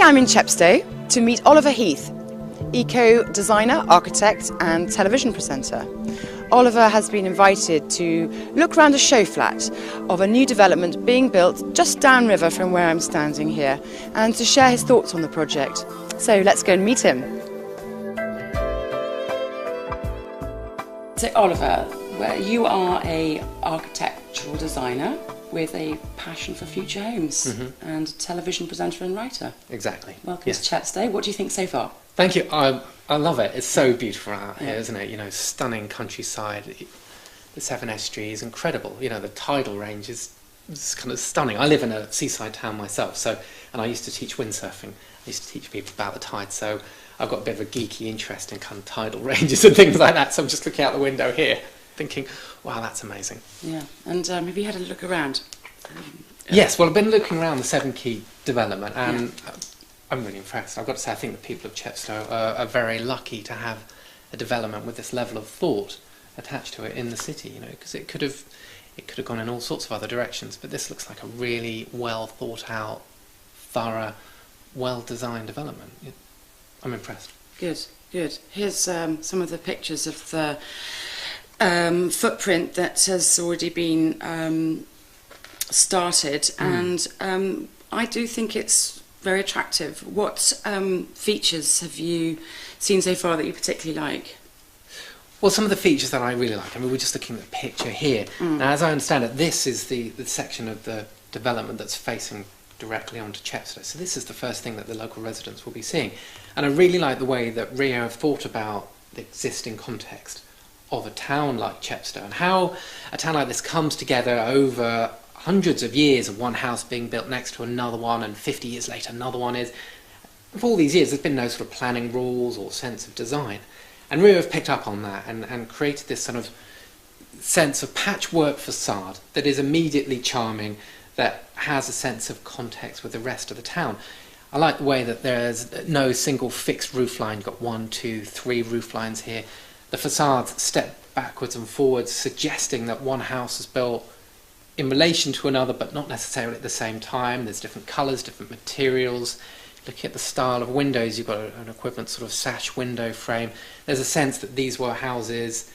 I'm in Chepstow to meet Oliver Heath, eco-designer, architect and television presenter. Oliver has been invited to look round a show flat of a new development being built just downriver from where I'm standing here and to share his thoughts on the project. So let's go and meet him. So Oliver, you are an architectural designer with a passion for future homes and a television presenter and writer. Exactly. Welcome to Chepstow. What do you think so far? Thank you. I love it. It's so beautiful out here, isn't it? You know, stunning countryside. The Severn Estuary is incredible. You know, the tidal range is kind of stunning. I live in a seaside town myself, and I used to teach windsurfing. I used to teach people about the tide, so I've got a bit of a geeky interest in kind of tidal ranges and things like that. So I'm just looking out the window here, thinking, wow, that's amazing. Yeah, and have you had a look around? Yes, well, I've been looking around the Severn Quay development, and I'm really impressed. I've got to say, I think the people of Chepstow are very lucky to have a development with this level of thought attached to it in the city. You know, because it could have gone in all sorts of other directions, but this looks like a really well thought out, thorough, well designed development. I'm impressed. Good, good. Here's some of the pictures of the footprint that has already been started, and I do think it's very attractive. What features have you seen so far that you particularly like? Well, some of the features that I really like, I mean, we're just looking at the picture here. Now, as I understand it, this is the section of the development that's facing directly onto Chepstow. So this is the first thing that the local residents will be seeing. And I really like the way that Rio have thought about the existing context of a town like Chepstow and how a town like this comes together over hundreds of years of one house being built next to another one, and 50 years later another one is. For all these years there's been no sort of planning rules or sense of design. And Rio have picked up on that and created this sort of sense of patchwork facade that is immediately charming, that has a sense of context with the rest of the town. I like the way that there's no single fixed roof line. You've got 1, 2, 3 roof lines here. The facades step backwards and forwards, suggesting that one house is built in relation to another, but not necessarily at the same time. There's different colours, different materials. Looking at the style of windows, you've got an equivalent sort of sash window frame. There's a sense that these were houses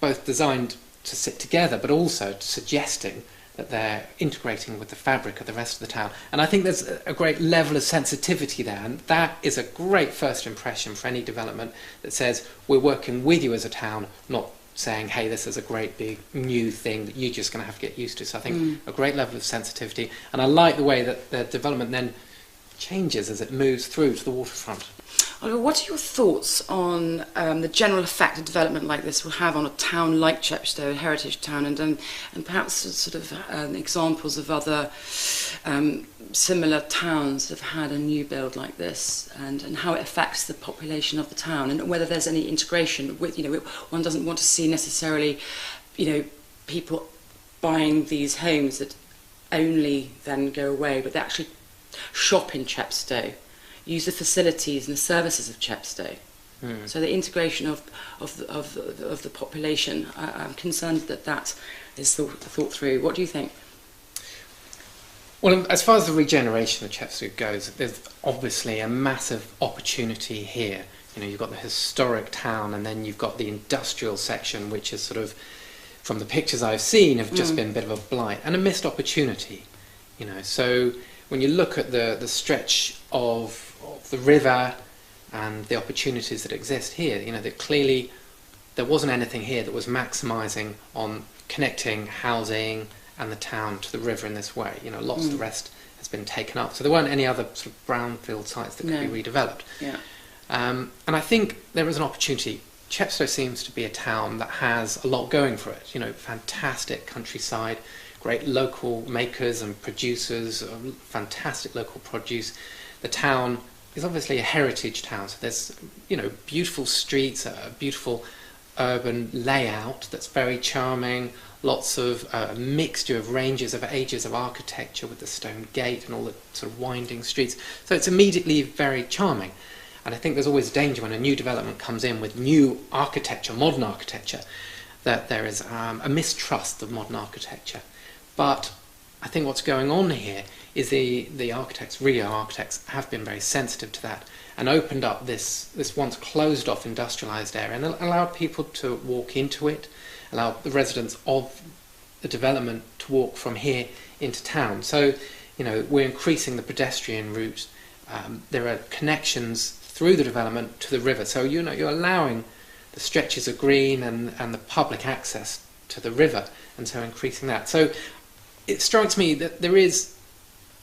both designed to sit together, but also suggesting that they're integrating with the fabric of the rest of the town. And I think there's a great level of sensitivity there, and that is a great first impression for any development that says we're working with you as a town, not saying, hey, this is a great big new thing that you're just going to have to get used to. So I think a great level of sensitivity, and I like the way that the development then changes as it moves through to the waterfront. Oliver, what are your thoughts on the general effect a development like this will have on a town like Chepstow, a heritage town, and perhaps sort of examples of other similar towns that have had a new build like this, and how it affects the population of the town, and whether there's any integration with, you know, one doesn't want to see necessarily, you know, people buying these homes that only then go away, but they actually shop in Chepstow, use the facilities and the services of Chepstow. So the integration of the population, I'm concerned that is thought through. What do you think? Well, as far as the regeneration of Chepstow goes, there's obviously a massive opportunity here. You know, you've got the historic town, and then you've got the industrial section, which is sort of, from the pictures I've seen, have just been a bit of a blight and a missed opportunity. You know, so when you look at the stretch of the river and the opportunities that exist here, you know, that clearly there wasn't anything here that was maximising on connecting housing and the town to the river in this way. You know, lots of the rest has been taken up. So there weren't any other sort of brownfield sites that could be redeveloped. Yeah. And I think there is an opportunity. Chepstow seems to be a town that has a lot going for it. You know, fantastic countryside, great local makers and producers, fantastic local produce. The town is obviously a heritage town, so there's, you know, beautiful streets, a beautiful urban layout that's very charming, lots of mixture of ranges of ages of architecture with the stone gate and all the sort of winding streets. So it's immediately very charming. And I think there's always danger when a new development comes in with new architecture, modern architecture, that there is a mistrust of modern architecture. But I think what's going on here is the architects, Rio architects, have been very sensitive to that and opened up this once closed off industrialised area and allowed people to walk into it, allow the residents of the development to walk from here into town. So, you know, we're increasing the pedestrian route. There are connections through the development to the river. So, you know, you're allowing the stretches of green and the public access to the river, and so increasing that. So it strikes me that there is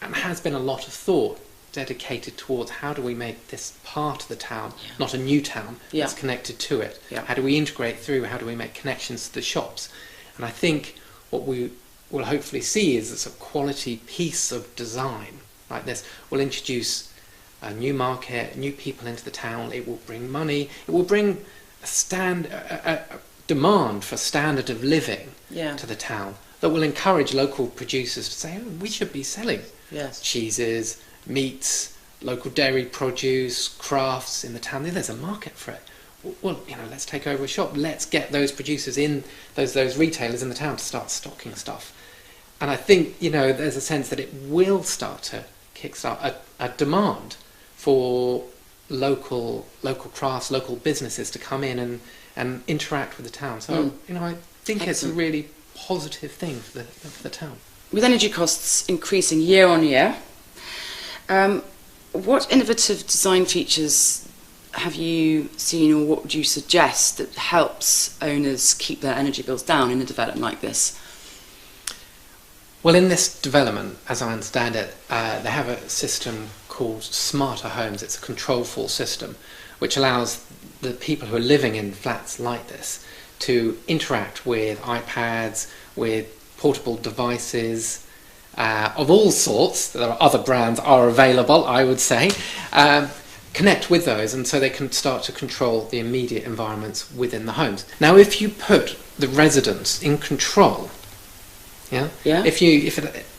and has been a lot of thought dedicated towards how do we make this part of the town, not a new town, that's connected to it. How do we integrate through? How do we make connections to the shops? And I think what we will hopefully see is a quality piece of design like this will introduce a new market, new people into the town. It will bring money. It will bring a demand for standard of living to the town that will encourage local producers to say, oh, we should be selling cheeses, meats, local dairy produce, crafts in the town. There's a market for it. Well, you know, let's take over a shop. Let's get those producers in, those retailers in the town to start stocking stuff. And I think, you know, there's a sense that it will start to kickstart a demand for local crafts, local businesses to come in and interact with the town. So, you know, I think it's a really positive thing for the town. With energy costs increasing year on year, what innovative design features have you seen, or what would you suggest that helps owners keep their energy bills down in a development like this? Well, in this development, as I understand it, they have a system called Smarter Homes. It's a control-fall system, which allows the people who are living in flats like this to interact with iPads, with portable devices of all sorts. There are other brands are available, I would say. Connect with those, and so they can start to control the immediate environments within the homes. Now, if you put the residents in control, if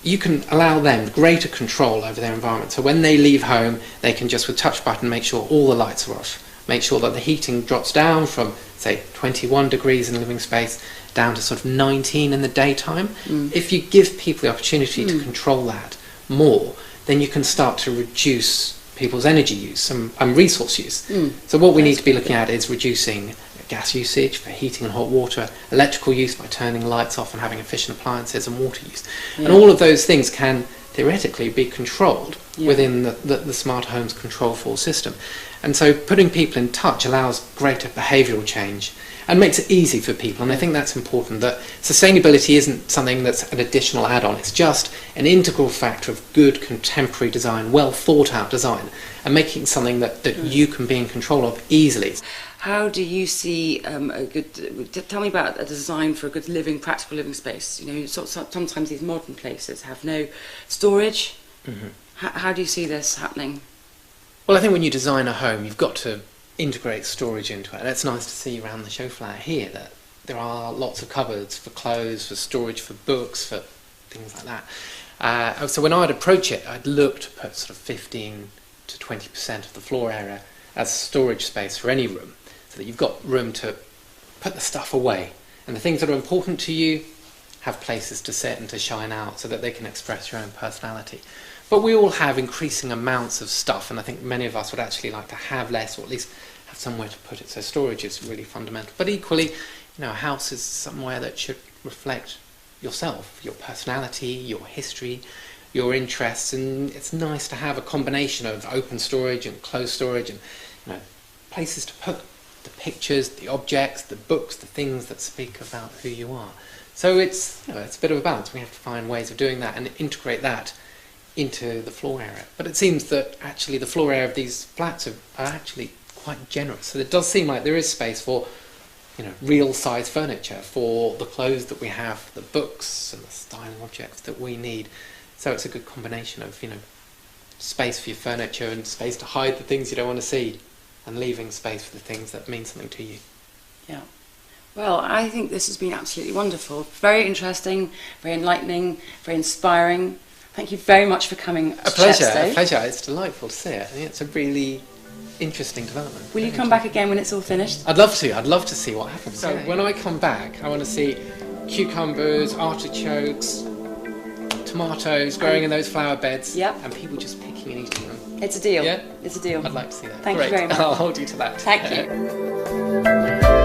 you can allow them greater control over their environment. So when they leave home, they can just with touch button make sure all the lights are off, make sure that the heating drops down from, say, 21 degrees in the living space down to sort of 19 in the daytime. If you give people the opportunity to control that more, then you can start to reduce people's energy use and resource use. So what we need to be looking at is reducing gas usage for heating and hot water, electrical use by turning lights off and having efficient appliances, and water use. And all of those things can theoretically be controlled within the Smart Homes control-fall system. And so putting people in touch allows greater behavioural change and makes it easy for people. And I think that's important, that sustainability isn't something that's an additional add-on. It's just an integral factor of good contemporary design, well thought out design, and making something that you can be in control of easily. How do you see tell me about a design for a good living, practical living space? You know, sometimes these modern places have no storage. How do you see this happening? Well, I think when you design a home, you've got to integrate storage into it. And it's nice to see around the show floor here that there are lots of cupboards for clothes, for storage, for books, for things like that. So when I'd approach it, I'd look to put sort of 15 to 20% of the floor area as storage space for any room, so that you've got room to put the stuff away. And the things that are important to you have places to sit and to shine out so that they can express your own personality. But we all have increasing amounts of stuff, and I think many of us would actually like to have less, or at least have somewhere to put it. So storage is really fundamental. But equally, you know, a house is somewhere that should reflect yourself, your personality, your history, your interests, and it's nice to have a combination of open storage and closed storage, and, you know, places to put the pictures, the objects, the books, the things that speak about who you are. So it's, you know, it's a bit of a balance. We have to find ways of doing that and integrate that into the floor area. But it seems that actually the floor area of these flats are actually quite generous. So it does seem like there is space for, you know, real size furniture, for the clothes that we have, the books and the styling objects that we need. So it's a good combination of, you know, space for your furniture and space to hide the things you don't want to see, and leaving space for the things that mean something to you. Yeah. Well, I think this has been absolutely wonderful. Very interesting, very enlightening, very inspiring. Thank you very much for coming to Chepstow. A pleasure. It's delightful to see it. I think it's a really interesting development. Will you come back again when it's all finished? I'd love to. I'd love to see what happens. So when I come back, I want to see cucumbers, artichokes, tomatoes growing in those flower beds, Yep. and people just picking and eating them. It's a deal. Yeah? It's a deal. I'd like to see that. Thank you Great. very much. I'll hold you to that. Thank you.